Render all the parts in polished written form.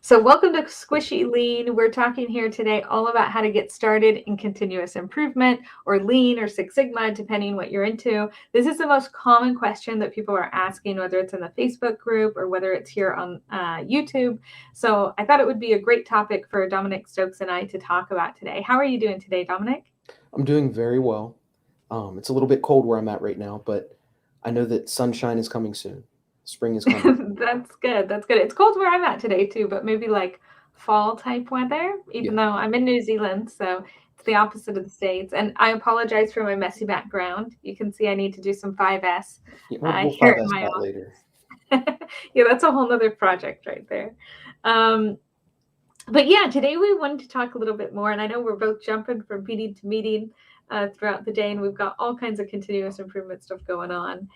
So, welcome to Squishy Lean. We're talking here today all about how to get started in continuous improvement or lean or Six Sigma, depending what you're into. This is the most common question that people are asking, whether it's in the Facebook group or whether it's here on YouTube. So, I thought it would be a great topic for Dominic Stokes and I to talk about today. How are you doing today, Dominic? I'm doing very well. It's a little bit cold where I'm at right now, but I know that sunshine is coming soon. Spring is coming. That's good. That's good. It's cold where I'm at today too, but maybe like fall type weather, even Yeah. though I'm in New Zealand, so it's the opposite of the States. And I apologize for my messy background. You can see I need to do some 5S Yeah, we'll here in 5S my that later. office. Yeah, that's a whole nother project right there. Um, but yeah, today we wanted to talk a little bit more, and I know we're both jumping from meeting to meeting throughout the day, and we've got all kinds of continuous improvement stuff going on.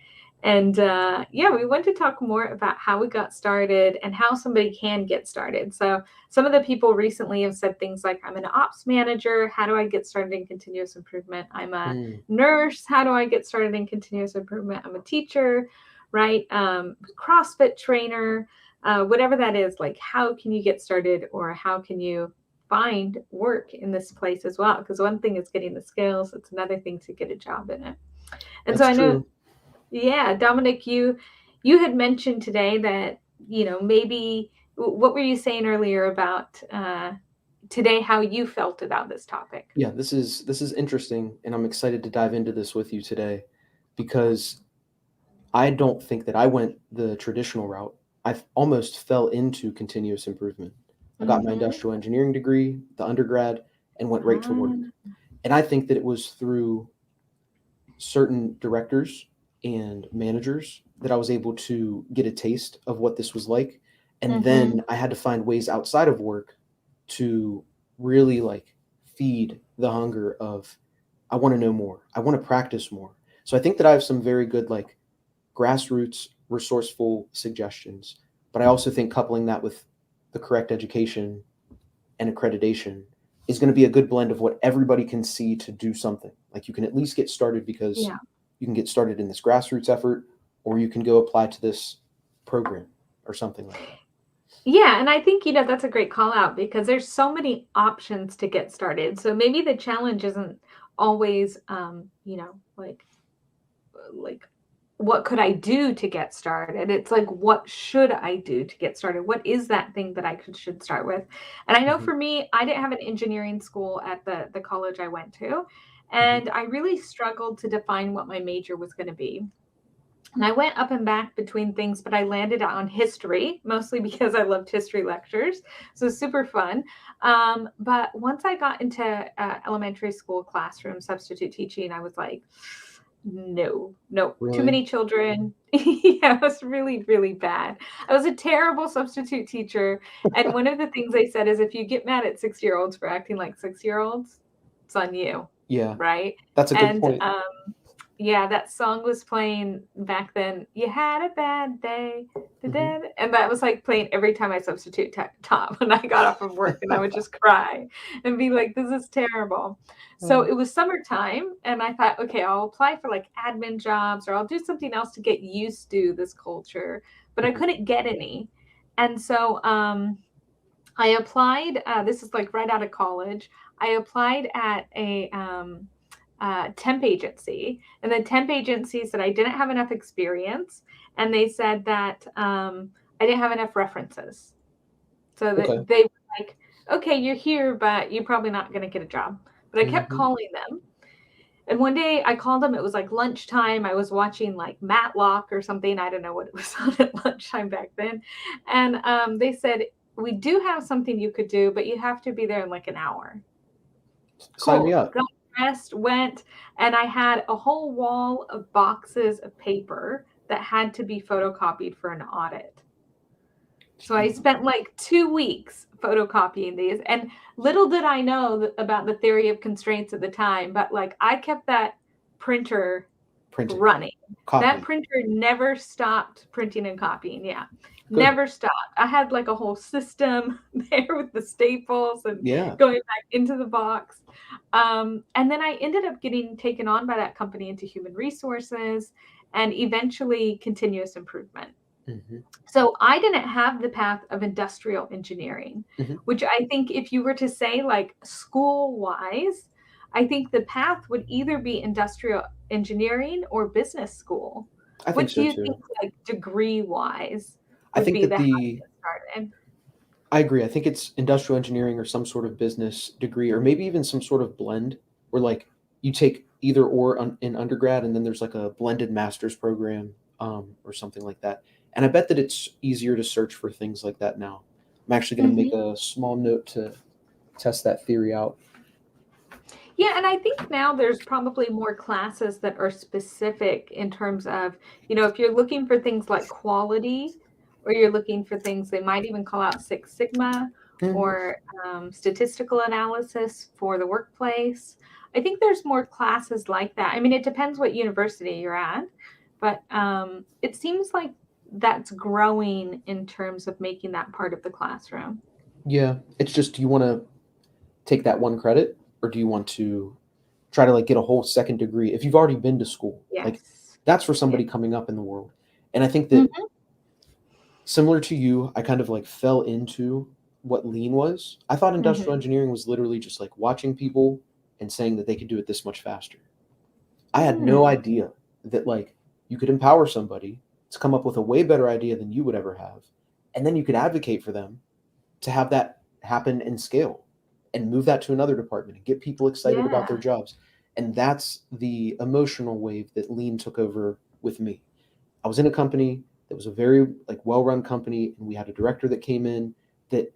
And yeah, we want to talk more about how we got started and how somebody can get started. So, some of the people recently have said things like, I'm an ops manager. How do I get started in continuous improvement? I'm a Mm, nurse. How do I get started in continuous improvement? I'm a teacher, right? CrossFit trainer, whatever that is. Like, how can you get started or how can you find work in this place as well? Because one thing is getting the skills, it's another thing to get a job in it. And so that's I know, true. yeah, Dominic, you had mentioned today that, maybe what were you saying earlier about today how you felt about this topic? Yeah, this is interesting, and I'm excited to dive into this with you today because I don't think that I went the traditional route. Almost fell into continuous improvement. I got my Mm-hmm. industrial engineering degree, the undergrad, and went right to work. And I think that it was through certain directors and managers that I was able to get a taste of what this was like. And Mm-hmm. then I had to find ways outside of work to really like feed the hunger of I want to know more. I want to practice more. So I think that I have some very good like grassroots resourceful suggestions, but I also think coupling that with the correct education and accreditation is going to be a good blend of what everybody can see to do something. Like you can at least get started because Yeah. you can get started in this grassroots effort, or you can go apply to this program or something like that. Yeah, and I think, that's a great call out because there's so many options to get started. So maybe the challenge isn't always like what could I do to get started? It's like, what should I do to get started? What is that thing that should start with? And I know Hmm. for me, I didn't have an engineering school at the college I went to, Hmm. and I really struggled to define what my major was going to be. And I went up and back between things, but I landed on history, mostly because I loved history lectures. So super fun. But once I got into elementary school classroom substitute teaching, I was like, no, no, too Really? many children. Yeah, it was really, really bad. I was a terrible substitute teacher. And one of the things they said is if you get mad at 6 year olds for acting like 6 year olds, it's on you. Yeah, Right. that's a good And point. yeah, that song was playing back then. You had a bad day, Hmm. and that was like playing every time I substitute taught when I got off of work, and I would just cry and be like, "This is terrible." So it was summertime, and I thought, okay, I'll apply for like admin jobs, or I'll do something else to get used to this culture. But I Hmm. couldn't get any, and so I applied. This is like right out of college. I applied at a temp agency, and the temp agency said I didn't have enough experience, and they said that I didn't have enough references. So Okay. that they were like, "Okay, you're here, but you're probably not going to get a job." But I kept Hmm. calling them, and one day I called them. It was like lunchtime. I was watching like Matlock or something. I don't know what it was on at lunchtime back then, and they said we do have something you could do, but you have to be there in like an hour. Sign me Cool. up. Got dressed, went, and I had a whole wall of boxes of paper that had to be photocopied for an audit. So I Jeez. spent like 2 weeks photocopying these, and little did I know about the theory of constraints at the time, but like I kept that printer Printing, running. That copying. printer never stopped printing and copying. Yeah. Good. Never stopped. I had like a whole system there with the staples and Yeah. going back into the box. And then I ended up getting taken on by that company into human resources and eventually continuous improvement. Hmm. So I didn't have the path of industrial engineering, Hmm. which I think if you were to say like school wise, I think the path would either be industrial engineering or business school. I think What do so you think, too. like degree wise, I would think be that the how to the get started? I agree. I think it's industrial engineering or some sort of business degree, or maybe even some sort of blend where like you take either or in undergrad, and then there's like a blended master's program, or something like that. And I bet that it's easier to search for things like that now. I'm actually going to make Mhm. a small note to test that theory out. Yeah, and I think now there's probably more classes that are specific in terms of, if you're looking for things like quality, or you're looking for things they might even call out Six Sigma Mhm. or statistical analysis for the workplace. I think there's more classes like that. I mean, it depends what university you're at, but it seems like that's growing in terms of making that part of the classroom. Yeah, it's just, do you want to take that one credit, or do you want to try to like get a whole second degree if you've already been to school? Like Yes. that's for Yeah. somebody coming up in the world. And I think that Mhm. similar to you, I kind of like fell into what lean was. I thought industrial Mhm. engineering was literally just like watching people and saying that they could do it this much faster. I had no Mm. idea that like you could empower somebody to come up with a way better idea than you would ever have. And then you could advocate for them to have that happen and scale and move that to another department and get people excited about their Yeah. jobs. And that's the emotional wave that lean took over with me. I was in a company that was a very like well-run company, and we had a director that came in that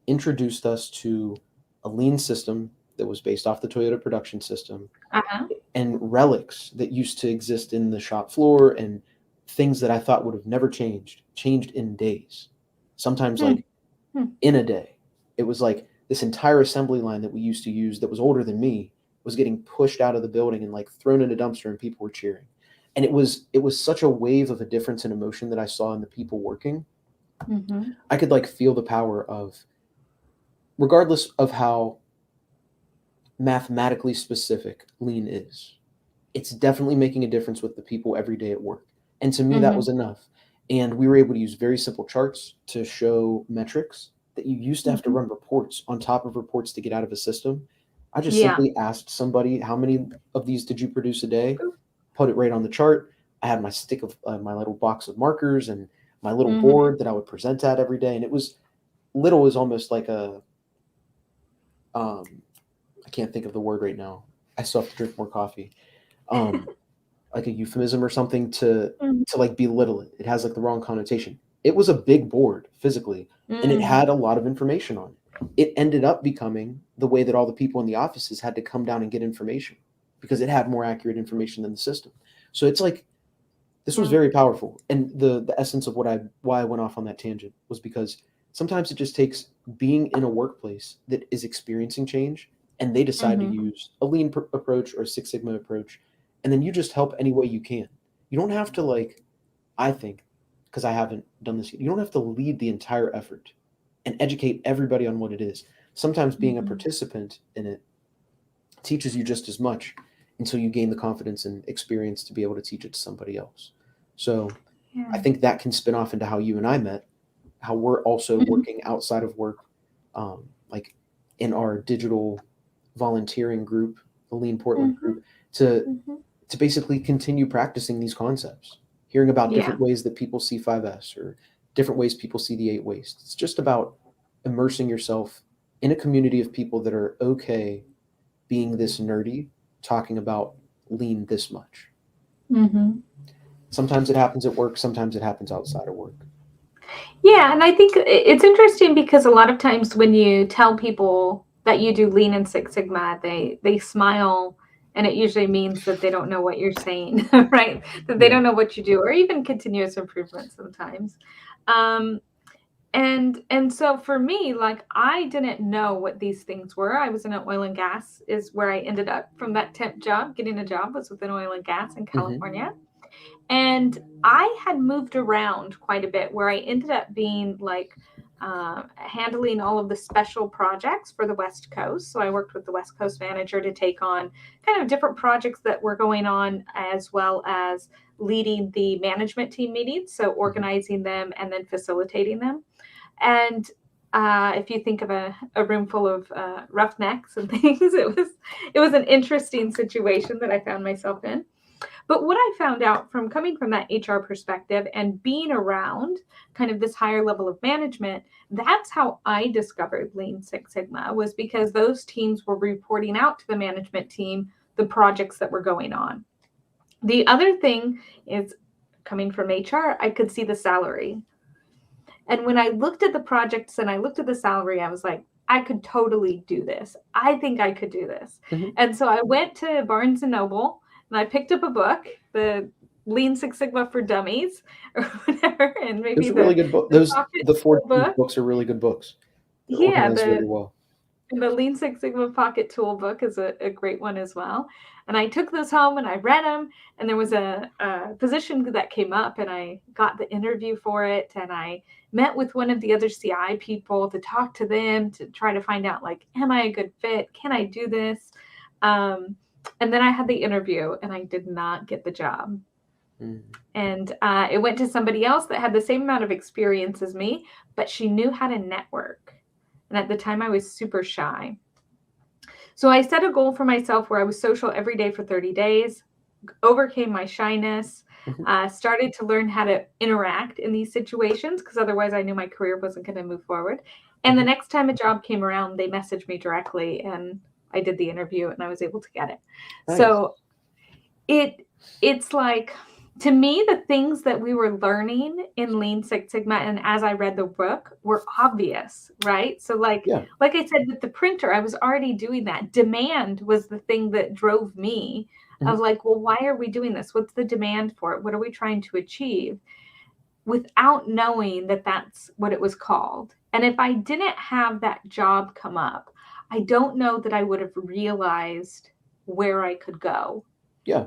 introduced us to a lean system that was based off the Toyota production system, Uh-huh. and relics that used to exist in the shop floor, and things that I thought would have never changed in days. Sometimes Hmm. like Hmm. in a day. It was like this entire assembly line that we used to use that was older than me was getting pushed out of the building and like thrown in a dumpster, and people were cheering. And it was such a wave of a difference in emotion that I saw in the people working. Mhm. I could like feel the power of, regardless of how mathematically specific lean is, it's definitely making a difference with the people every day at work. And to me, that Mhm. was enough. And we were able to use very simple charts to show metrics that you used to have to Mhm. run reports on top of reports to get out of a system. I just Yeah. simply asked somebody, how many of these did you produce a day? Put it right on the chart. I had my stick of my little box of markers and my little Mhm. board that I would present at every day. And it was little is almost like a, I can't think of the word right now. I still have to drink more coffee. Um, like a euphemism or something Mhm. to like belittle it. It has like the wrong connotation. It was a big board physically, and it Mm. had a lot of information on it. It ended up becoming the way that all the people in the offices had to come down and get information because it had more accurate information than the system. So it's like this was Yeah. very powerful. And the essence of why I went off on that tangent was because sometimes it just takes being in a workplace that is experiencing change, and they decide to Mhm. use a lean approach or a Six Sigma approach, and then you just help any way you can. You don't have to like, I think, because I haven't done this yet, you don't have to lead the entire effort and educate everybody on what it is. Sometimes being a Mhm. participant in it teaches you just as much until you gain the confidence and experience to be able to teach it to somebody else. So I Yeah. think that can spin off into how you and I met, how we're also Mhm. working outside of work, like in our digital volunteering group, the Lean Portland Mhm. group, to Mhm. to basically continue practicing these concepts, hearing about Yeah. different ways that people see 5S or different ways people see the 8 waste. It's just about immersing yourself in a community of people that are okay being this nerdy, talking about lean this much. Mhm. Sometimes it happens at work, sometimes it happens outside of work. Yeah, and I think it's interesting because a lot of times when you tell people that you do Lean and Six Sigma, they smile, and it usually means that they don't know what you're saying, right? That they Yeah. don't know what you do, or even continuous improvement sometimes. Um, and so for me, like I didn't know what these things were. I was in an oil and gas is where I ended up from that temp job. Getting a job was within oil and gas in Hmm. California. And I had moved around quite a bit where I ended up being like handling all of the special projects for the West Coast. So I worked with the West Coast manager to take on kind of different projects that were going on, as well as leading the management team meetings, so organizing them and then facilitating them. And if you think of a room full of roughnecks and things, it was an interesting situation that I found myself in. But what I found out from coming from that HR perspective and being around kind of this higher level of management, that's how I discovered Lean Six Sigma, was because those teams were reporting out to the management team the projects that were going on. The other thing is, coming from HR, I could see the salary. And when I looked at the projects and I looked at the salary, I was like, I could totally do this. I think I could do this. Mhm. And so I went to Barnes and Noble and I picked up a book, the Lean Six Sigma for Dummies or whatever, and maybe Those are really good books. Pocket The 4 Tool book. books are really good books. They're Yeah, organized very well. the Lean Six Sigma Pocket Tool book is a great one as well. And I took those home and I read them. And there was a position that came up, and I got the interview for it. And I met with one of the other CI people to talk to them to try to find out, like, am I a good fit? Can I do this? And then I had the interview, and I did not get the job. Mm. And it went to somebody else that had the same amount of experience as me, but she knew how to network. And at the time, I was super shy. So I set a goal for myself where I was social every day for 30 days, overcame my shyness, started to learn how to interact in these situations, because otherwise I knew my career wasn't going to move forward. And the next time a job came around, they messaged me directly, and I did the interview and I was able to get it. Nice. So it's like, to me, the things that we were learning in Lean Six Sigma and as I read the book were obvious, right? So like I said, with the printer, I was already doing that. Demand was the thing that drove me of like, well, why are we doing this? What's the demand for it? What are we trying to achieve? Without knowing that that's what it was called. And if I didn't have that job come up, I don't know that I would have realized where I could go. Yeah.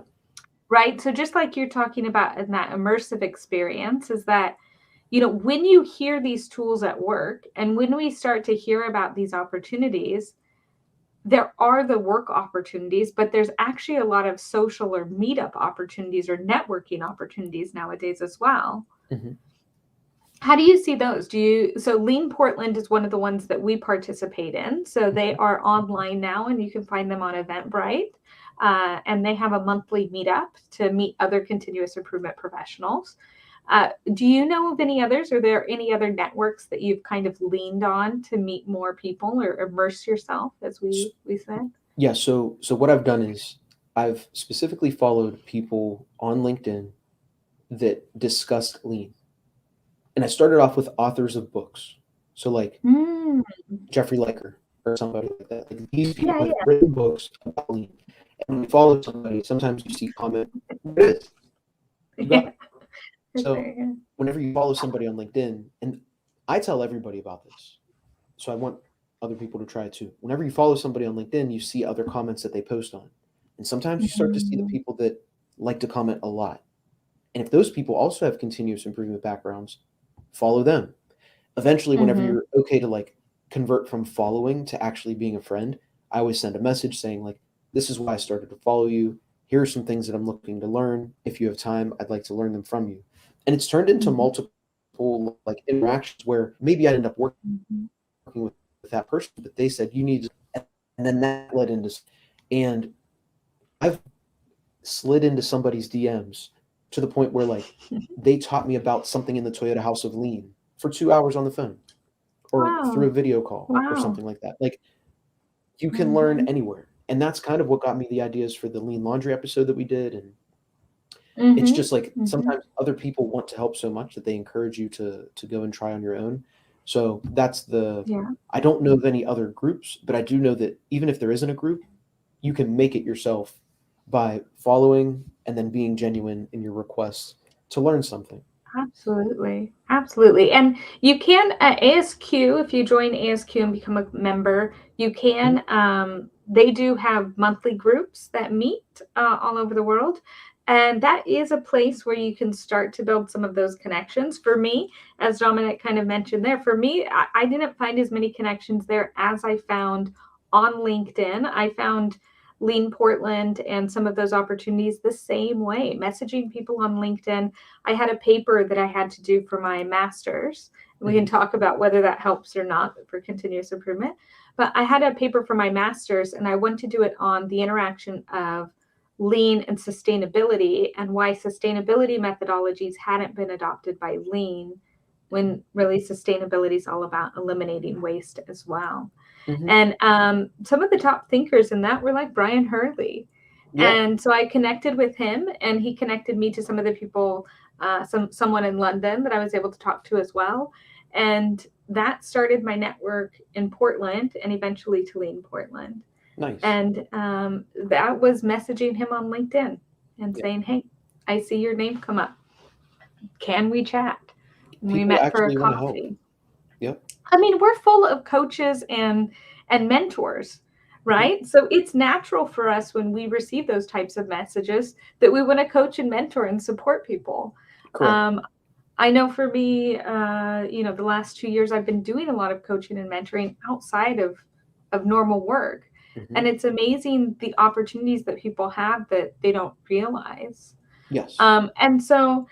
Right. So just like you're talking about in that immersive experience, is that, you know, when you hear these tools at work and when we start to hear about these opportunities, there are the work opportunities, but there's actually a lot of social or meetup opportunities or networking opportunities nowadays as well. How do you see those? So Lean Portland is one of the ones that we participate in. So they are online now, and you can find them on Eventbrite. And they have a monthly meetup to meet other continuous improvement professionals. Do you know of any others? Are there any other networks that you've kind of leaned on to meet more people or immerse yourself, as we said? Yeah. So what I've done is I've specifically followed people on LinkedIn that discussed Lean. And I started off with authors of books. So like Jeffrey Liker or somebody like that. Like these people have written books about Lean. And when you follow somebody, sometimes you see comment, what is it? So whenever you follow somebody on LinkedIn, and I tell everybody about this, so I want other people to try it too. Whenever you follow somebody on LinkedIn, you see other comments that they post on. And sometimes you start to see the people that like to comment a lot. And if those people also have continuous improvement backgrounds, follow them. Eventually, whenever you're okay to like convert from following to actually being a friend, I always send a message saying like, this is why I started to follow you. Here are some things that I'm looking to learn. If you have time, I'd like to learn them from you. And it's turned into multiple like interactions where maybe I end up working with that person, but they said you need to, and then that led into, and I've slid into somebody's DMs to the point where like they taught me about something in the Toyota House of Lean for 2 hours on the phone or through a video call or something like that. Like you can learn anywhere. And that's kind of what got me the ideas for the Lean Laundry episode that we did. And it's just like sometimes other people want to help so much that they encourage you to go and try on your own. So that's I don't know of any other groups, but I do know that even if there isn't a group, you can make it yourself by following and then being genuine in your requests to learn something. Absolutely. And you can at ASQ, if you join ASQ and become a member, you can, they do have monthly groups that meet all over the world. And that is a place where you can start to build some of those connections. For me, as Dominic kind of mentioned there, for me, I didn't find as many connections there as I found on LinkedIn. I found Lean Portland and some of those opportunities the same way, messaging people on LinkedIn. I had a paper that I had to do for my master's. We can talk about whether that helps or not for continuous improvement. But I had a paper for my master's, and I wanted to do it on the interaction of lean and sustainability, and why sustainability methodologies hadn't been adopted by lean, when really sustainability is all about eliminating waste as well. Mm-hmm. And some of the top thinkers in that were like Brian Hurley. Yeah. And so I connected with him, and he connected me to some of the people, someone in London that I was able to talk to as well. And that started my network in Portland and eventually to Lean Portland. Nice. And that was messaging him on LinkedIn and saying, hey, I see your name come up. Can we chat? We met for a coffee. Yep. I mean, we're full of coaches and mentors, right? Mm-hmm. So it's natural for us when we receive those types of messages that we want to coach and mentor and support people. Correct. I know for me, the last 2 years, I've been doing a lot of coaching and mentoring outside of normal work. Mm-hmm. And it's amazing the opportunities that people have that they don't realize. Yes. And so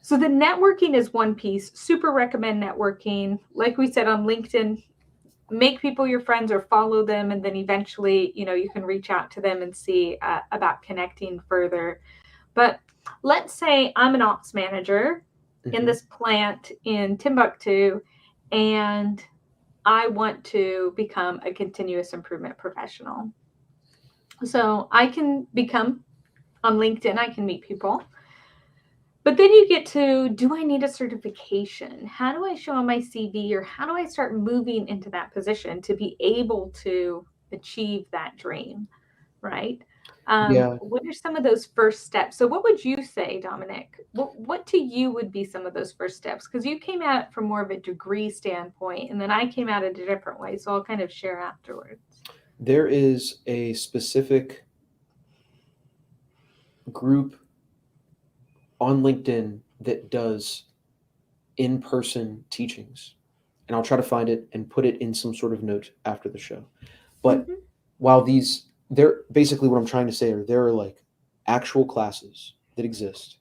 the networking is one piece. Super recommend networking. Like we said on LinkedIn, make people your friends or follow them. And then eventually, you can reach out to them and see about connecting further. But let's say I'm an ops manager in this plant in Timbuktu, and I want to become a continuous improvement professional. So I can become on LinkedIn, I can meet people. But then you get to, do I need a certification? How do I show on my CV, or how do I start moving into that position to be able to achieve that dream, right? What are some of those first steps? So what would you say, Dominic? What to you would be some of those first steps? Because you came at it from more of a degree standpoint, and then I came at it a different way. So I'll kind of share afterwards. There is a specific group on LinkedIn that does in-person teachings, and I'll try to find it and put it in some sort of note after the show. But while they're basically, what I'm trying to say, there are like actual classes that exist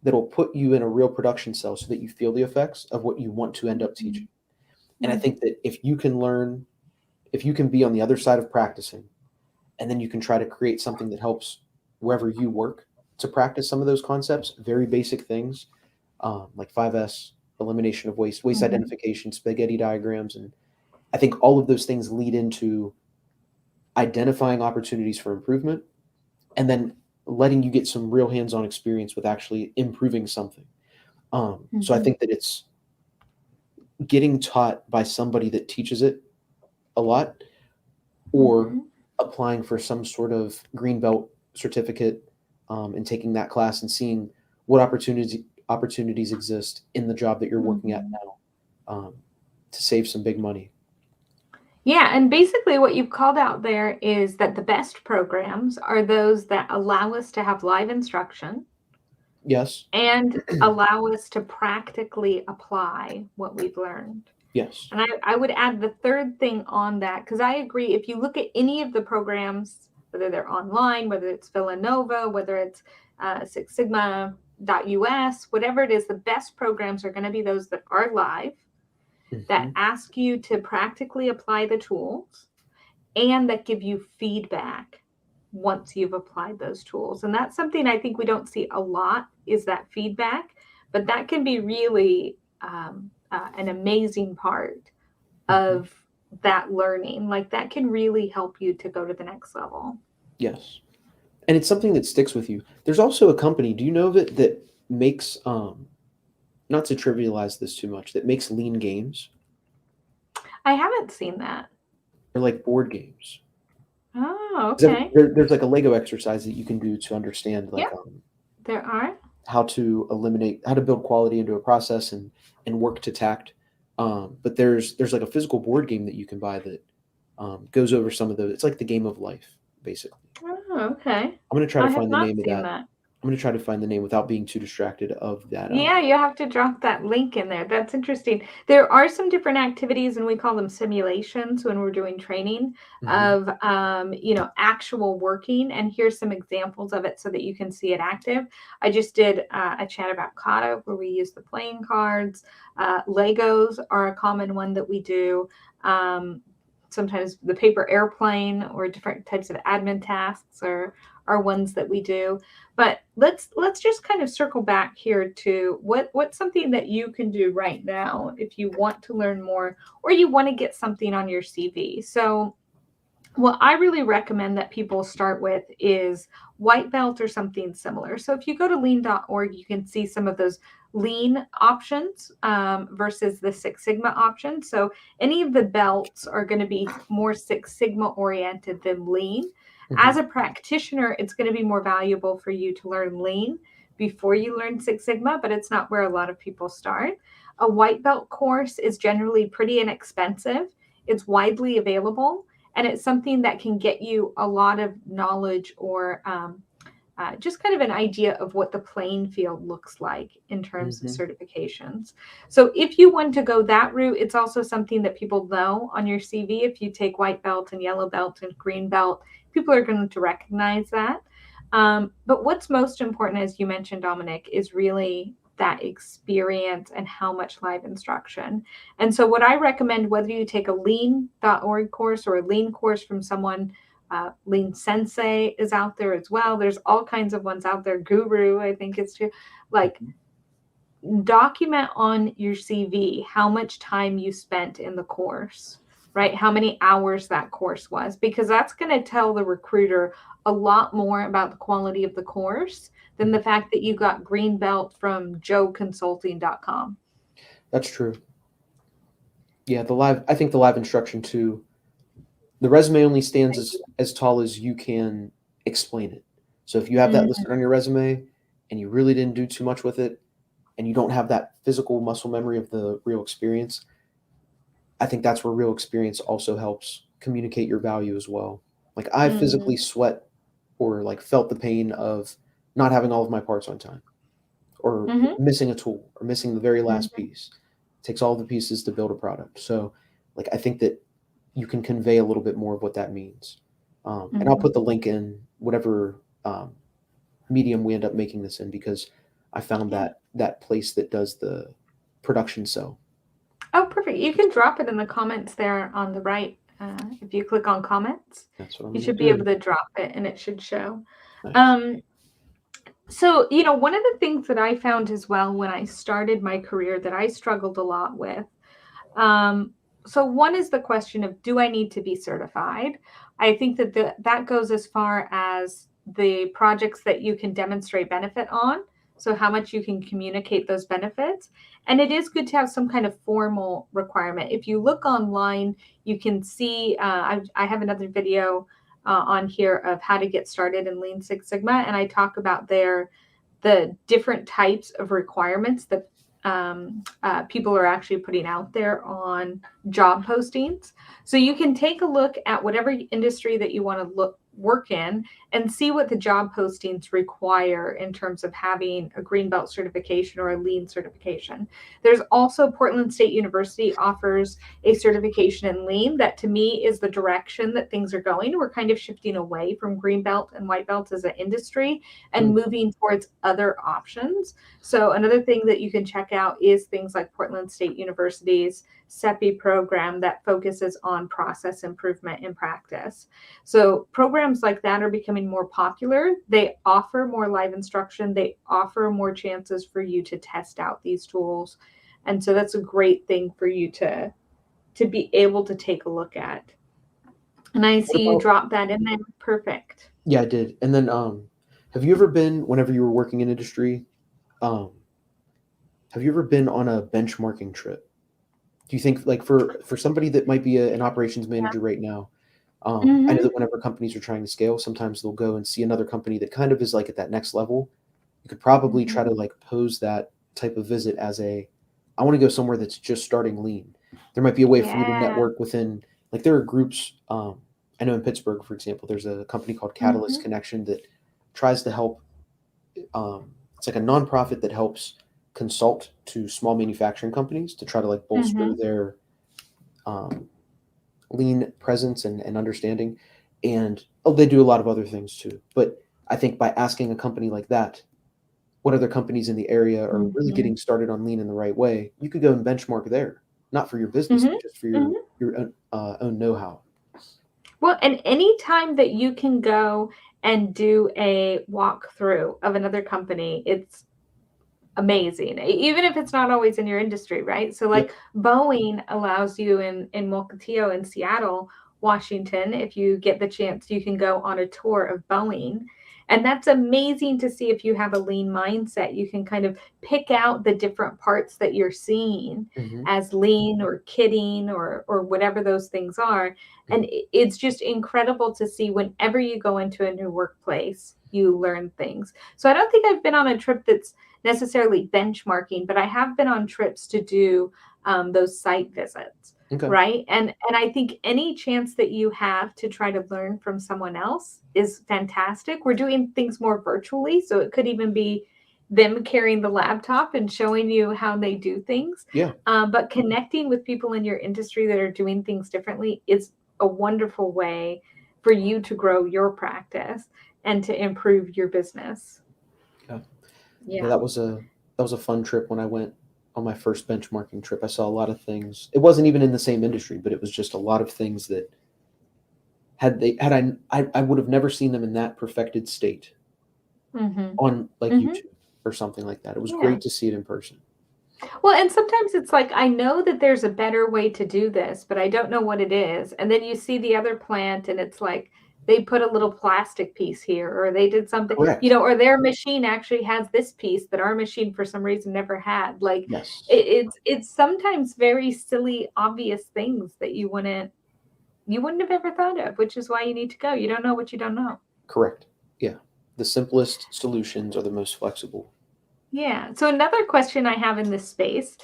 that'll put you in a real production cell so that you feel the effects of what you want to end up teaching. And I think that if you can be on the other side of practicing, and then you can try to create something that helps wherever you work to practice some of those concepts, very basic things, like 5S, elimination of waste identification, spaghetti diagrams. And I think all of those things lead into identifying opportunities for improvement, and then letting you get some real hands-on experience with actually improving something. So I think that it's getting taught by somebody that teaches it a lot, or applying for some sort of green belt certificate, and taking that class and seeing what opportunities exist in the job that you're working at now, to save some big money. Yeah, and basically what you've called out there is that the best programs are those that allow us to have live instruction. Yes. And allow us to practically apply what we've learned. Yes. And I would add the third thing on that, because I agree, if you look at any of the programs, whether they're online, whether it's Villanova, whether it's Six Sigma.us, whatever it is, the best programs are going to be those that are live, that ask you to practically apply the tools, and that give you feedback once you've applied those tools. And that's something I think we don't see a lot, is that feedback, but that can be really an amazing part of that learning. Like, that can really help you to go to the next level. Yes. And it's something that sticks with you. There's also a company, do you know of it, that makes, not to trivialize this too much, that makes lean games? I haven't seen that. They're like board games. Oh, okay. There's like a Lego exercise that you can do to understand, like, there are, how to build quality into a process and work to tact. But there's like a physical board game that you can buy that goes over some of those. It's like the game of life, basically. Oh, okay. I'm going to try to find the name of that. I'm going to try to find the name without being too distracted of that. Yeah, you have to drop that link in there. That's interesting. There are some different activities, and we call them simulations when we're doing training Mhm. of, actual working. And here's some examples of it so that you can see it active. I just did a chat about kata where we use the playing cards. Legos are a common one that we do. Um, Sometimes the paper airplane or different types of admin tasks are ones that we do. But let's just kind of circle back here to what's something that you can do right now if you want to learn more or you want to get something on your CV. So what I really recommend that people start with is white belt or something similar. So if you go to lean.org, you can see some of those lean options versus the Six Sigma options. So any of the belts are going to be more Six Sigma oriented than lean. As Mhm. a practitioner, it's going to be more valuable for you to learn lean before you learn Six Sigma, but it's not where a lot of people start. A white belt course is generally pretty inexpensive. It's widely available, and it's something that can get you a lot of knowledge or just kind of an idea of what the playing field looks like in terms of Mhm. certifications. So if you want to go that route, it's also something that people know on your CV. If you take white belt and yellow belt and green belt, people are going to recognize that. But what's most important, as you mentioned, Dominic, is really that experience and how much live instruction. And so, what I recommend, whether you take a lean.org course or a lean course from someone, Lean Sensei is out there as well. There's all kinds of ones out there. Guru, I think it's too. Like, Mhm. document on your CV how much time you spent in the course, right? How many hours that course was, because that's going to tell the recruiter a lot more about the quality of the course than the Mhm. fact that you got green belt from joeconsulting.com. That's true. Yeah, I think the live instruction too. The resume only stands as tall as you can explain it. So if you have that Mm-hmm. listed on your resume and you really didn't do too much with it and you don't have that physical muscle memory of the real experience, I think that's where real experience also helps communicate your value as well. Like I Mm-hmm. physically sweat or like felt the pain of not having all of my parts on time or Mm-hmm. missing a tool or missing the very last Mm-hmm. piece. It takes all the pieces to build a product. So like I think that you can convey a little bit more of what that means. And I'll put the link in whatever medium we end up making this in because I found Yeah. that place that does the production cell. Oh, perfect. You can drop it in the comments there on the right. If you click on comments, That's what I'm you gonna should be able do. to drop it and it should show. Nice. Um, one of the things that I found as well when I started my career that I struggled a lot with. Um, so one is the question of, do I need to be certified? I think that that goes as far as the projects that you can demonstrate benefit on. So how much you can communicate those benefits. And it is good to have some kind of formal requirement. If you look online, you can see, I have another video on here of how to get started in Lean Six Sigma. And I talk about the different types of requirements that people are actually putting out there on job postings. So you can take a look at whatever industry that you want to work in and see what the job postings require in terms of having a green belt certification or a lean certification. There's also Portland State University offers a certification in lean that to me is the direction that things are going. We're kind of shifting away from green belt and white belt as an industry and Hmm. moving towards other options. So another thing that you can check out is things like Portland State University's CEPI program that focuses on process improvement in practice. So programs like that are becoming more popular. They offer more live instruction. They offer more chances for you to test out these tools. And so that's a great thing for you to be able to take a look at. And I What see you about drop that in there. Perfect. yeah, I did. And then have you ever been whenever you were working in industry, um have you ever been on a benchmarking trip? Do you think like for somebody that might be an operations manager right now, I know Mm-hmm. that whenever companies are trying to scale, sometimes they'll go and see another company that kind of is like at that next level. You could probably Mm-hmm. try to like pose that type of visit as a, I want to go somewhere that's just starting lean. There might be a way for you to Yeah. network within, like there are groups. I know in Pittsburgh, for example, there's a company called Catalyst Mm-hmm. Connection that tries to help it's like a nonprofit that helps consult to small manufacturing companies to try to like bolster Mm-hmm. their um, lean presence and understanding. And oh, they do a lot of other things too. But I think by asking a company like that, what other companies in the area are really Mm-hmm. getting started on lean in the right way, you could go and benchmark there, not for your business, Mm-hmm. but just for Mm-hmm. your own know-how. Well, and any time that you can go and do a walkthrough of another company, it's amazing, even if it's not always in your industry, right? So Yep. like Boeing allows you in Mukilteo in Seattle, Washington, if you get the chance, you can go on a tour of Boeing. And that's amazing to see. If you have a lean mindset, you can kind of pick out the different parts that you're seeing Hmm. as lean or kitting or whatever those things are. And Hmm. it's just incredible to see. Whenever you go into a new workplace, you learn things. So I don't think I've been on a trip that's necessarily benchmarking, but I have been on trips to do those site visits, Okay. right? And I think any chance that you have to try to learn from someone else is fantastic. We're doing things more virtually, so it could even be them carrying the laptop and showing you how they do things. Yeah. But connecting with people in your industry that are doing things differently is a wonderful way for you to grow your practice and to improve your business. Yeah. Yeah, Yeah. that was a fun trip when I went on my first benchmarking trip. I saw a lot of things. It wasn't even in the same industry, but it was just a lot of things that I would have never seen them in that perfected state Mhm. on like Mhm. YouTube or something like that. It was Yeah. great to see it in person. Well, and sometimes it's like, I know that there's a better way to do this, but I don't know what it is. And then you see the other plant and it's like they put a little plastic piece here or they did something, Correct. or their machine actually has this piece that our machine for some reason never had. Like Yes. it's sometimes very silly, obvious things that you wouldn't have ever thought of, which is why you need to go. You don't know what you don't know. Correct. Yeah. The simplest solutions are the most flexible. Yeah. So another question I have in this space.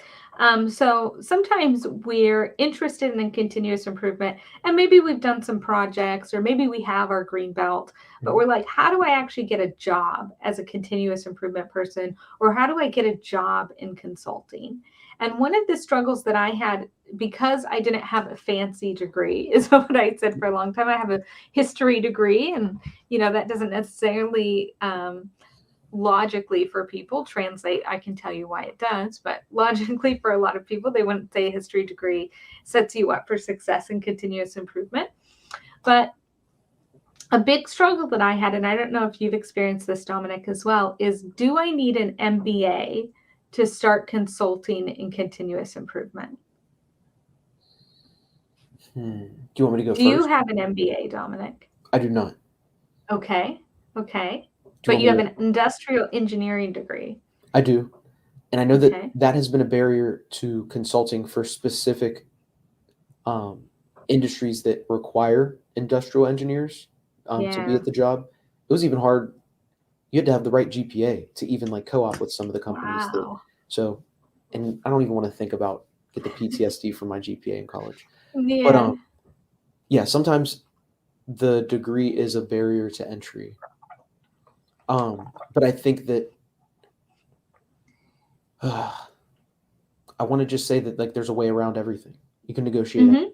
So sometimes we're interested in continuous improvement, and maybe we've done some projects, or maybe we have our green belt, but Mhm. we're like, how do I actually get a job as a continuous improvement person, or how do I get a job in consulting? And one of the struggles that I had, because I didn't have a fancy degree, is what I said for a long time. I have a history degree, and that doesn't necessarily logically for people translate. I can tell you why it does, but logically for a lot of people, they wouldn't say a history degree sets you up for success and continuous improvement. But a big struggle that I had, and I don't know if you've experienced this, Dominic, as well, is, do I need an MBA to start consulting in continuous improvement? Do you want me to go Do you first? have an MBA, Dominic? I do not. Okay. Okay. Do you But want you me have to? an industrial engineering degree. I do. And I know that Okay. that has been a barrier to consulting for specific um, industries that require industrial engineers to be Yeah. at the job. It was even hard. You had to have the right GPA to even like co-op with some of the companies that. Wow. So, and I don't even want to think about get the PTSD from my GPA in college. But Yeah. yeah, sometimes the degree is a barrier to entry. But I think that I want to just say that like there's a way around everything. You can negotiate it. Mhm.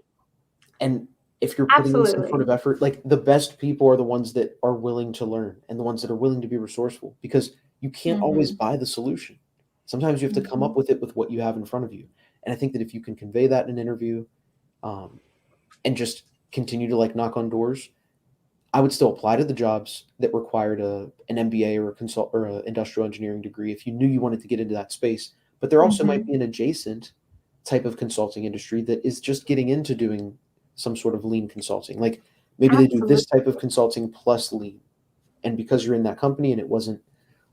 And if you're putting in some sort Absolutely. of effort, like the best people are the ones that are willing to learn and the ones that are willing to be resourceful because you can't always Mhm. buy the solution. Sometimes you have to come up Mhm. with it with what you have in front of you. And I think that if you can convey that in an interview um, and just continue to like knock on doors, I would still apply to the jobs that required an MBA or a consult or an industrial engineering degree if you knew you wanted to get into that space. But there also might Mhm. be an adjacent type of consulting industry that is just getting into doing some sort of lean consulting. Like maybe they do Absolutely. this type of consulting plus lean. And because you're in that company and it wasn't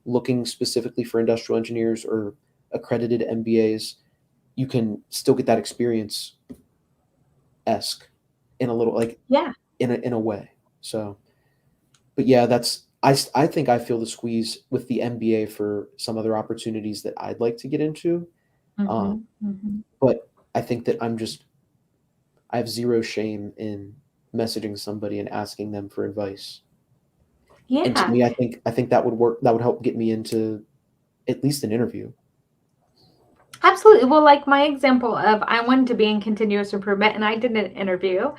looking specifically for industrial engineers or accredited MBAs, you can still get that experience esque in a little like Yeah. in a way. So but yeah, I think I feel the squeeze with the MBA for some other opportunities that I'd like to get into. Um, Mhm. Mhm. but I think that I have zero shame in messaging somebody and asking them for advice. And to Yeah. me, I think that would work. That would help get me into at least an interview. Absolutely. Well, like my example of I wanted to be in continuous improvement and I did an interview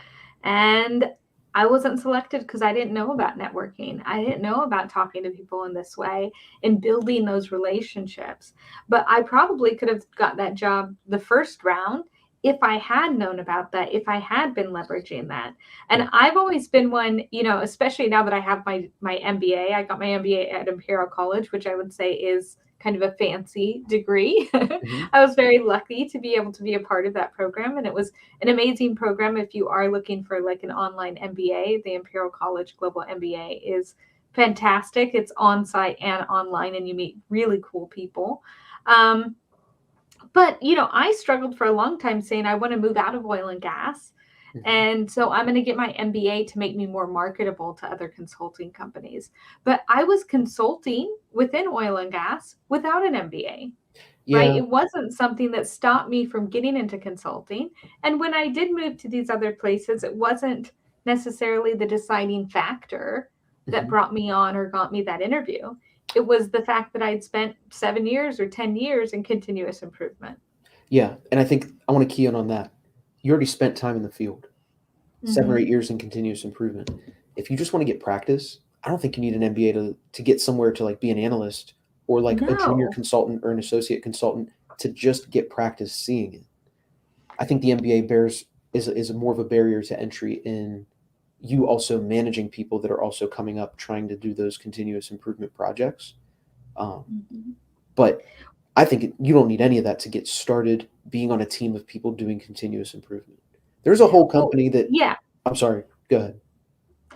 and I wasn't selected because I didn't know about networking. I didn't know about talking to people in this way and building those relationships. But I probably could have got that job the first round if I had known about that, if I had been leveraging that. And Yeah. I've always been one, especially now that I have my MBA. I got my MBA at Imperial College, which I would say is kind of a fancy degree. Hmm. I was very lucky to be able to be a part of that program. And it was an amazing program. If you are looking for like an online MBA, the Imperial College Global MBA is fantastic. It's on site and online, and you meet really cool people. Um, but, I struggled for a long time saying I want to move out of oil and gas. Hmm. And so I'm going to get my MBA to make me more marketable to other consulting companies. But I was consulting within oil and gas without an MBA, right? Yeah. It wasn't something that stopped me from getting into consulting. And when I did move to these other places, it wasn't necessarily the deciding factor that Hmm. brought me on or got me that interview. It was the fact that I'd spent 7 years or 10 years in continuous improvement. Yeah. And I think I want to key in on that. You already spent time in the field, 7 or 8 Mm-hmm. years in continuous improvement. If you just want to get practice, I don't think you need an MBA to get somewhere to like be an analyst or like a junior No. consultant or an associate consultant to just get practice seeing it. I think the MBA bears is more of a barrier to entry in you also managing people that are also coming up trying to do those continuous improvement projects. Um, Mm-hmm. but I think you don't need any of that to get started being on a team of people doing continuous improvement. There's a whole Well, company that yeah. I'm sorry, go ahead.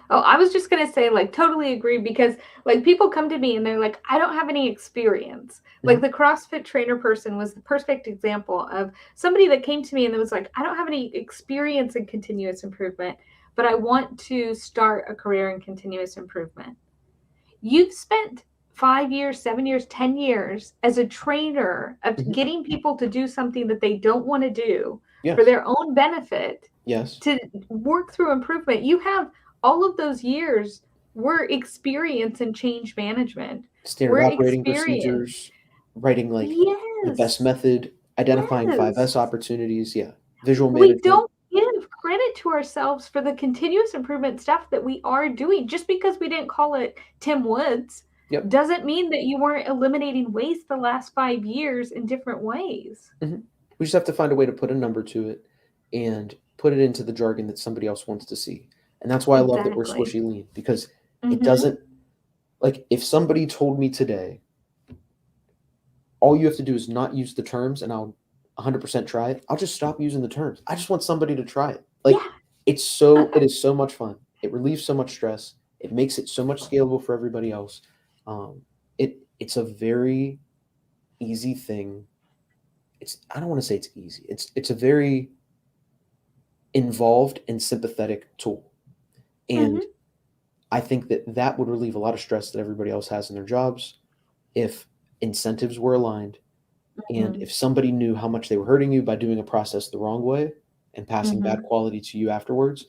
Oh, I was just going to say, like, totally agree because, like, people come to me and they're like, I don't have any experience. Like, Mhm. the CrossFit trainer person was the perfect example of somebody that came to me and was like, I don't have any experience in continuous improvement, but I want to start a career in continuous improvement. You've spent 5 years, 7 years, 10 years as a trainer of Mhm. getting people to do something that they don't want to do for Yes. their own benefit Yes. to work through improvement. You have all of those years were experience in change management. Standard We're operating experience. procedures, writing like the best Yes. method, identifying Yes. 5S opportunities, yeah. Visual We management. don't give credit to ourselves for the continuous improvement stuff that we are doing. Just because we didn't call it Tim Woods Yep. doesn't mean that you weren't eliminating waste the last 5 years in different ways. Mhm. We just have to find a way to put a number to it and put it into the jargon that somebody else wants to see. And that's why I love that we're Exactly. squishy lean because it Mm-hmm. doesn't like if somebody told me today, all you have to do is not use the terms and I'll 100% try it. I'll just stop using the terms. I just want somebody to try it. Like Yeah. it is so much fun. It relieves so much stress. It makes it so much scalable for everybody else. It's a very easy thing. I don't want to say it's easy. It's a very involved and sympathetic tool. And Mm-hmm. I think that would relieve a lot of stress that everybody else has in their jobs if incentives were aligned and Mm-hmm. if somebody knew how much they were hurting you by doing a process the wrong way and passing bad Mm-hmm. quality to you afterwards,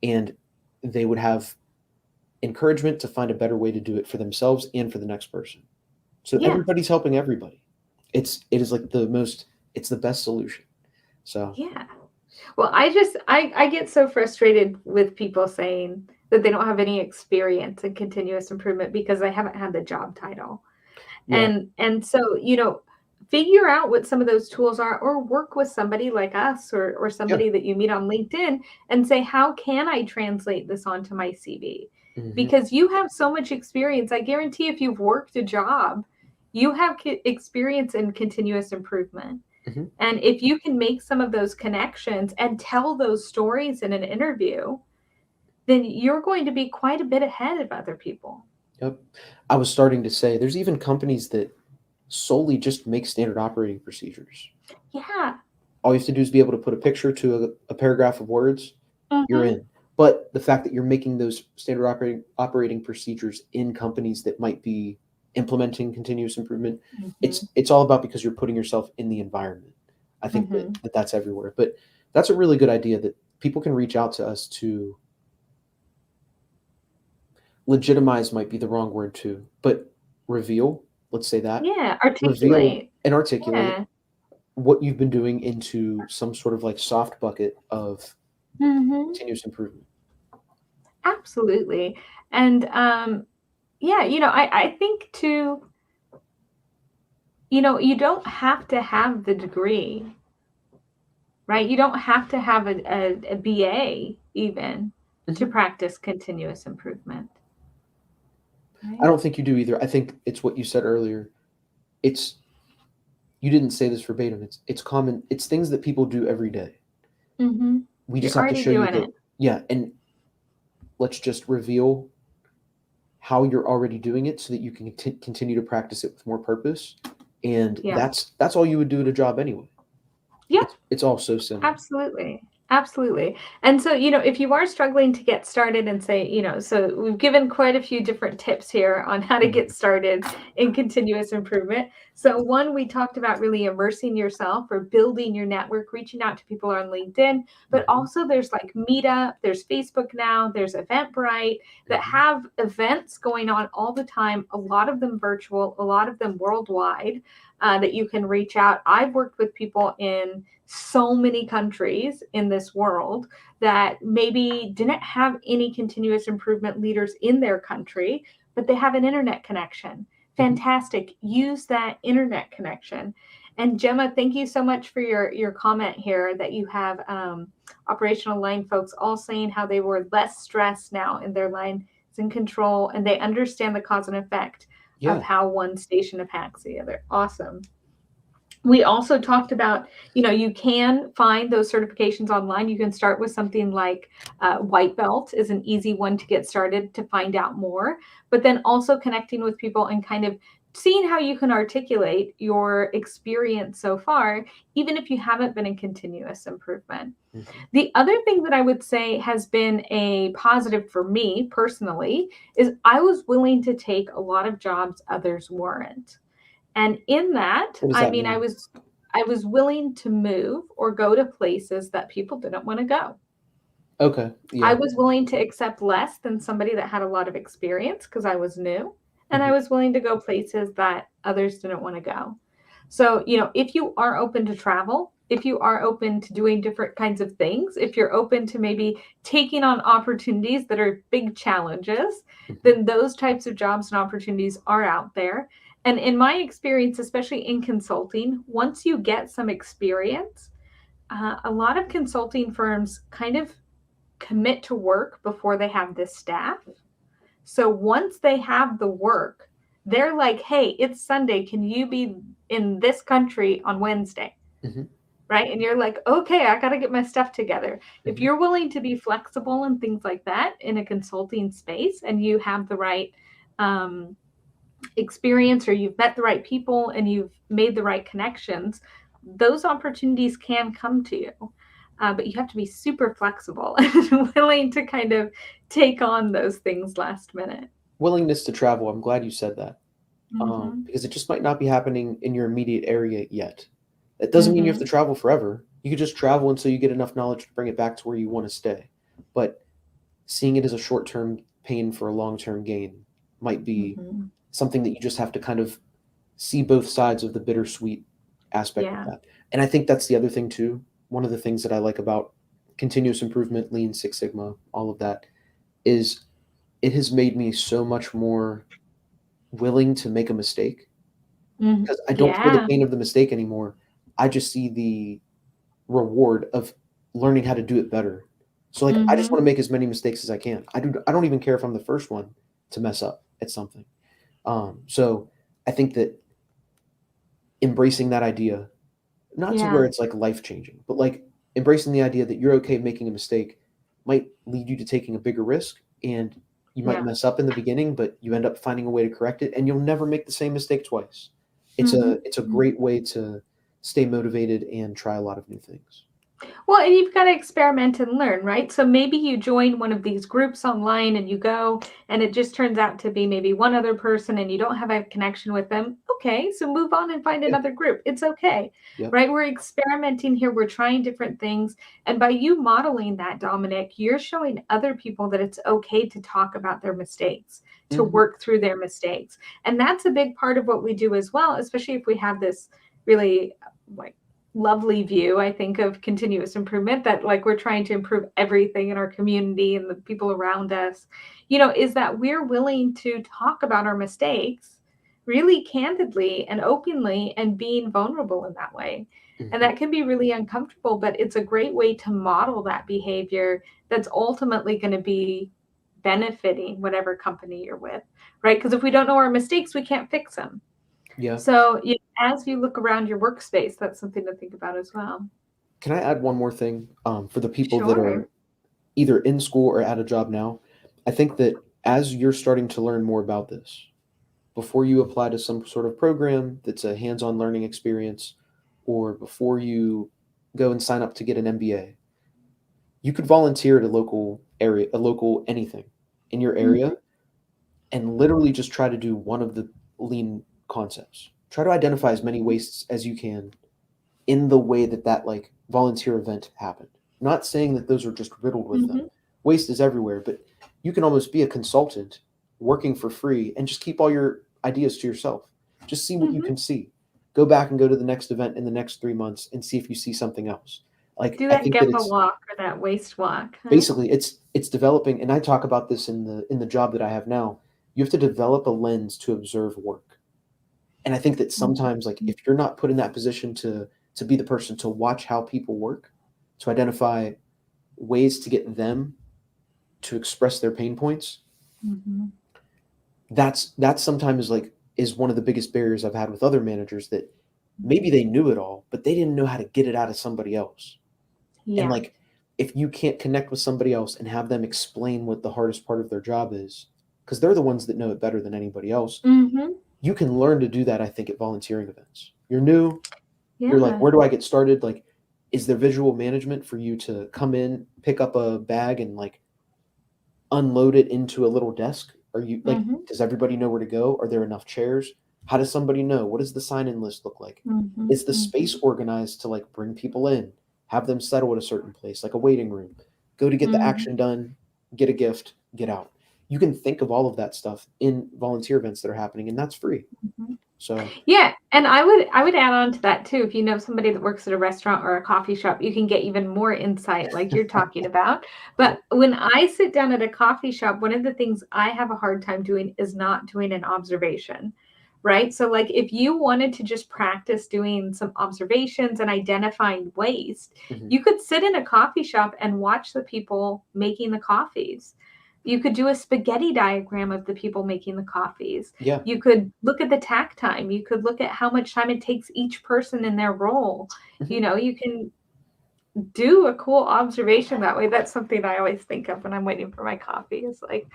and they would have encouragement to find a better way to do it for themselves and for the next person. So Yeah. everybody's helping everybody. It is like it's the best solution. So Yeah. Well, I get so frustrated with people saying that they don't have any experience in continuous improvement because they haven't had the job title. yeah, And so, figure out what some of those tools are or work with somebody like us or yeah. somebody that you meet on LinkedIn and say, how can I translate this onto my CV? Hmm. Because you have so much experience. I guarantee if you've worked a job, you have experience in continuous improvement. Hmm. And if you can make some of those connections and tell those stories in an interview, then you're going to be quite a bit ahead of other people. Yep. I was starting to say there's even companies that solely just make standard operating procedures. Yeah. All you have to do is be able to put a picture to a paragraph of words, you're Hmm. in. But the fact that you're making those standard operating procedures in companies that might be implementing continuous improvement, Hmm. it's all about because you're putting yourself in the environment. I think Hmm. that's everywhere. But that's a really good idea that people can reach out to us to legitimize might be the wrong word too, but reveal, let's say that, Yeah, reveal articulate. and articulate Yeah. what you've been doing into some sort of like soft bucket of Mhm. continuous improvement. Absolutely. And yeah, I think too, you don't have to have the degree, right? You don't have to have a BA even to Mhm. practice continuous improvement, I right? don't think you do either. I think it's what you said earlier. It's you didn't say this verbatim. It's common. It's things that people do every day. Mhm. We just You're have to already show you doing that. it. Yeah, and let's just reveal how you're already doing it so that you can continue to practice it with more purpose. And Yeah. that's all you would do at a job anyway. Yeah. It's all so similar. Absolutely. Absolutely. And so, if you are struggling to get started and say, so we've given quite a few different tips here on how to Mhm. get started in continuous improvement. So, one, we talked about really immersing yourself or building your network, reaching out to people on LinkedIn, but Mhm. also there's like Meetup, there's Facebook now, there's Eventbrite that Mhm. have events going on all the time, a lot of them virtual, a lot of them worldwide, that you can reach out. I've worked with people in so many countries in this world that maybe didn't have any continuous improvement leaders in their country, but they have an internet connection. Mhm. Fantastic. Use that internet connection. And Gemma, thank you so much for your comment here that you have operational line folks all saying how they were less stressed now in their line is in control and they understand the cause and effect of Yeah. how one station impacts the other. Awesome. We also talked about, you can find those certifications online. You can start with something like White Belt is an easy one to get started to find out more, but then also connecting with people and kind of seeing how you can articulate your experience so far, even if you haven't been in continuous improvement. Mhm. The other thing that I would say has been a positive for me personally is I was willing to take a lot of jobs others weren't. And in that, What does I that mean, I mean? was I was willing to move or go to places that people didn't want to go. Okay. I Yeah. was willing to accept less than somebody that had a lot of experience because I was new, and I Mhm. was willing to go places that others didn't want to go. So, if you are open to travel, if you are open to doing different kinds of things, if you're open to maybe taking on opportunities that are big challenges, Mhm. then those types of jobs and opportunities are out there. And in my experience, especially in consulting, once you get some experience, a lot of consulting firms kind of commit to work before they have this staff. So once they have the work, they're like, hey, it's Sunday. Can you be in this country on Wednesday? Mhm. Right. And you're like, okay, I got to get my stuff together. If Mhm. you're willing to be flexible and things like that in a consulting space and you have the right um, experience or you've met the right people and you've made the right connections, those opportunities can come to you. But you have to be super flexible and willing to kind of take on those things last minute. Willingness to travel. I'm glad you said that. Mm-hmm. Because it just might not be happening in your immediate area yet. That doesn't mean you have to Mm-hmm. travel forever. You could just travel until you get enough knowledge to bring it back to where you want to stay. But seeing it as a short-term pain for a long-term gain might be Mm-hmm. something that you just have to kind of see both sides of the bittersweet aspect of Yeah. that. And I think that's the other thing too. One of the things that I like about continuous improvement, Lean Six Sigma, all of that is it has made me so much more willing to make a mistake Mm-hmm. because I don't feel the Yeah. pain of the mistake anymore. I just see the reward of learning how to do it better. So like I just Mm-hmm. want to make as many mistakes as I can. I don't even care if I'm the first one to mess up at something. So I think that embracing that idea, not to where Yeah. it's like life changing, but like embracing the idea that you're okay making a mistake might lead you to taking a bigger risk and you might Yeah. mess up in the beginning, but you end up finding a way to correct it and you'll never make the same mistake twice. Mm-hmm. It's a great way to stay motivated and try a lot of new things. Well, and you've got to experiment and learn, right? So maybe you join one of these groups online and you go, and it just turns out to be maybe one other person and you don't have a connection with them. Okay, so move on and find Yeah. another group. It's okay, Yep. right? We're experimenting here, we're trying different things. And by you modeling that, Dominic, you're showing other people that it's okay to talk about their mistakes, to Mhm. work through their mistakes. And that's a big part of what we do as well, especially if we have this really like lovely view, I think, of continuous improvement, that like we're trying to improve everything in our community and the people around us, is that we're willing to talk about our mistakes really candidly and openly and being vulnerable in that way. And Mhm. that can be really uncomfortable, but it's a great way to model that behavior that's ultimately going to be benefiting whatever company you're with, right? Because if we don't know our mistakes, we can't fix them. Yeah. So, as you look around your workspace, that's something to think about as well. Can I add one more thing, for the people that Sure. are either in school or at a job now? I think that as you're starting to learn more about this, before you apply to some sort of program that's a hands-on learning experience, or before you go and sign up to get an MBA, you could volunteer at a local area, a local anything in your area, Mhm, and literally just try to do one of the lean concepts. Try to identify as many wastes as you can in the way that like volunteer event happened. Not saying that those are just riddled with them. mhm, Waste is everywhere, but you can almost be a consultant working for free and just keep all your ideas to yourself. Just see what you mhm. can see. Go back and go to the next event in the next 3 months and see if you see something else. Like Do I that think that Gemba it's walk or that waste walk, huh? basically it's developing, and I talk about this in the job that I have now. You have to develop a lens to observe work. And I think that Mhm, sometimes, like, if you're not put in that position to be the person to watch how people work, to identify ways to get them to express their pain points, mhm, that's sometimes like is one of the biggest barriers I've had with other managers, that maybe they knew it all, but they didn't know how to get it out of somebody else. And yeah. like, if you can't connect with somebody else and have them explain what the hardest part of their job is, because they're the ones that know it better than anybody else, Mhm, you can learn to do that, I think, at volunteering events. You're new, you're like, yeah, where do I get started? Like, is there visual management for you to come in, pick up a bag, and like unload it into a little desk? Are you like, mhm, does everybody know where to go? Are there enough chairs? How does somebody know? What does the sign in list look like? mhm, Is the space mhm, organized to like bring people in, have them settle at a certain place, like a waiting room? Go to get the mhm, action done, get a gift, get out. You can think of all of that stuff in volunteer events that are happening, and that's free. mhm. So, Yeah, and I would add on to that too. If you know somebody that works at a restaurant or a coffee shop, you can get even more insight like you're talking about. yeah. But when I sit down at a coffee shop, one of the things I have a hard time doing is not doing an observation. Right? So like if you wanted to just practice doing some observations and identifying waste, Mhm. you could sit in a coffee shop and watch the people making the coffees. You could do a spaghetti diagram of the people making the coffees. Yeah. You could look at the tack time. You could look at how much time it takes each person in their role. Mhm. You can do a cool observation that way. That's something I always think of when I'm waiting for my coffee. Is like,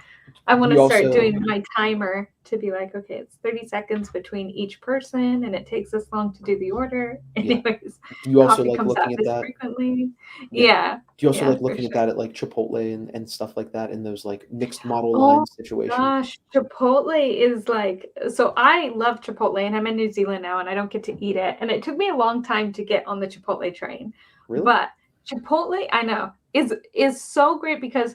I Do want to you start also doing my timer to be like, okay, it's 30 seconds between each person and it takes this long to do the order. yeah. Anyways, Do you also coffee like comes out looking at this that? frequently. Yeah. Yeah, Do you also yeah, like for looking at sure. that at like Chipotle and stuff like that in those like mixed model Oh line situations? gosh, Chipotle is like, so I love Chipotle and I'm in New Zealand now and I don't get to eat it. And it took me a long time to get on the Chipotle train. Really? But Chipotle, I know, is so great because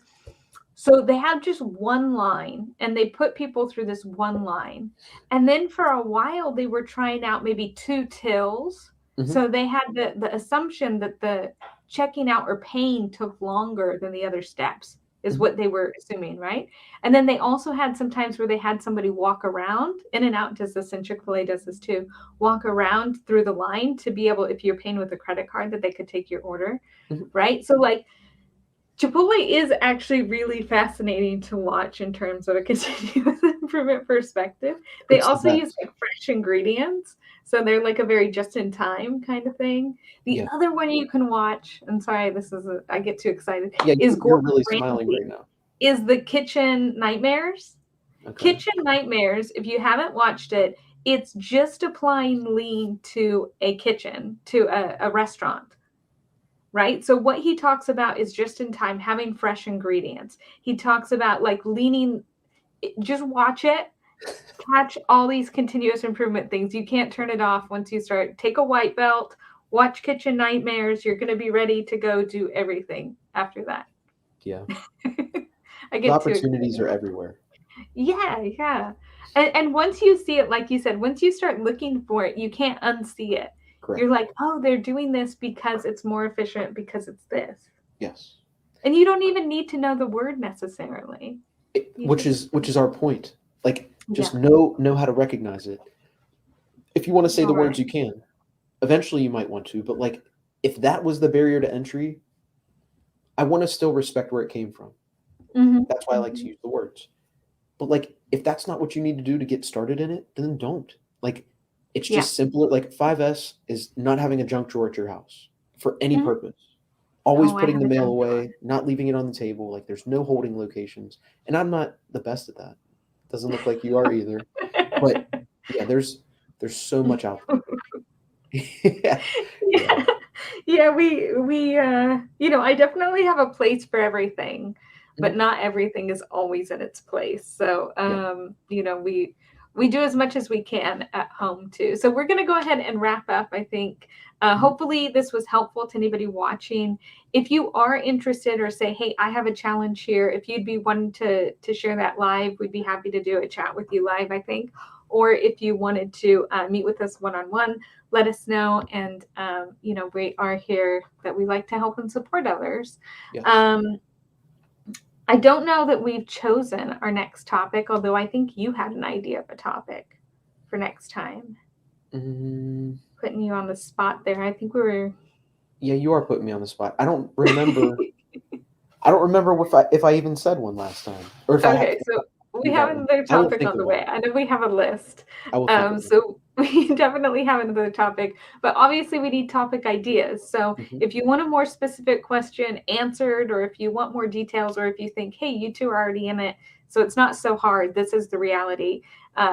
so they have just one line and they put people through this one line. And then for a while they were trying out maybe two tills. Mhm. So they had the assumption that the checking out or paying took longer than the other steps is Mhm. what they were assuming, right? And then they also had some times where they had somebody walk around. In and Out does this and Chick-fil-A does this too. Walk around through the line to be able, if you're paying with a credit card, that they could take your order, Mhm. right? So like Chipotle is actually really fascinating to watch in terms of a continuous improvement perspective. They It's the also use best. like fresh ingredients, so they're like a very just in time kind of thing. The Yeah. other one you can watch, and sorry, I get too excited, Yeah, is you're Gordon really smiling Ramsay, right now. is the Kitchen Nightmares. Okay. Kitchen Nightmares, if you haven't watched it, it's just applying lean to a kitchen, to a restaurant. right? So what he talks about is just in time, having fresh ingredients. He talks about like leaning, just watch it, catch all these continuous improvement things. You can't turn it off once you start. Take a white belt, watch Kitchen Nightmares. You're going to be ready to go do everything after that. Yeah. I The get too opportunities excited. are everywhere. Yeah, yeah. And once you see it, like you said, once you start looking for it, you can't unsee it. You're Correct. like, oh, they're doing this because it's more efficient, because it's this. Yes. And you don't even need to know the word necessarily. You Which just, is our point. Like, just yeah, know how to recognize it. If you want to say the all words, right. you can. Eventually, you might want to, but like, if that was the barrier to entry, I want to still respect where it came from. Mm-hmm. That's why I like to Mm-hmm. use the words. But like, if that's not what you need to do to get started in it, then don't. Like, it's Yeah. just simpler. Like 5S is not having a junk drawer at your house for any Mm-hmm. purpose. Always Oh, I putting have the a mail junk drawer. away, not leaving it on the table. Like there's no holding locations. And I'm not the best at that. Doesn't look like you are either. But yeah, there's so much out there. Yeah. Yeah. Yeah. Yeah, I definitely have a place for everything, but Mhm. not everything is always in its place. So, Yeah. we do as much as we can at home too. So we're going to go ahead and wrap up, I think. Mhm. Hopefully this was helpful to anybody watching. If you are interested or say, hey, I have a challenge here, if you'd be wanting to share that live, we'd be happy to do a chat with you live, I think. Or if you wanted to meet with us one-on-one, let us know. And, we are here that we like to help and support others. Yes. Um, I don't know that we've chosen our next topic, although I think you had an idea of a topic for next time. Mm, Putting you on the spot there. I think we were. yeah, you are putting me on the spot. I don't remember if I even said one last time, or if I have. Okay, so we You have got one. another I will topic think on of the one. way. I know we have a list. I will think of one. So we definitely have another topic, but obviously we need topic ideas. So Mhm. if you want a more specific question answered, or if you want more details, or if you think, hey, you two are already in it, so it's not so hard, this is the reality,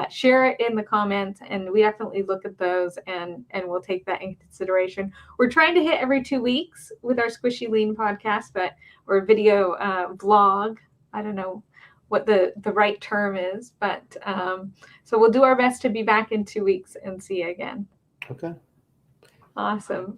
share it in the comments, and we definitely look at those and we'll take that in consideration. We're trying to hit every 2 weeks with our Squishy Lean podcast, or video vlog. I don't know what the right term is, but so we'll do our best to be back in 2 weeks and see you again. Okay. Awesome.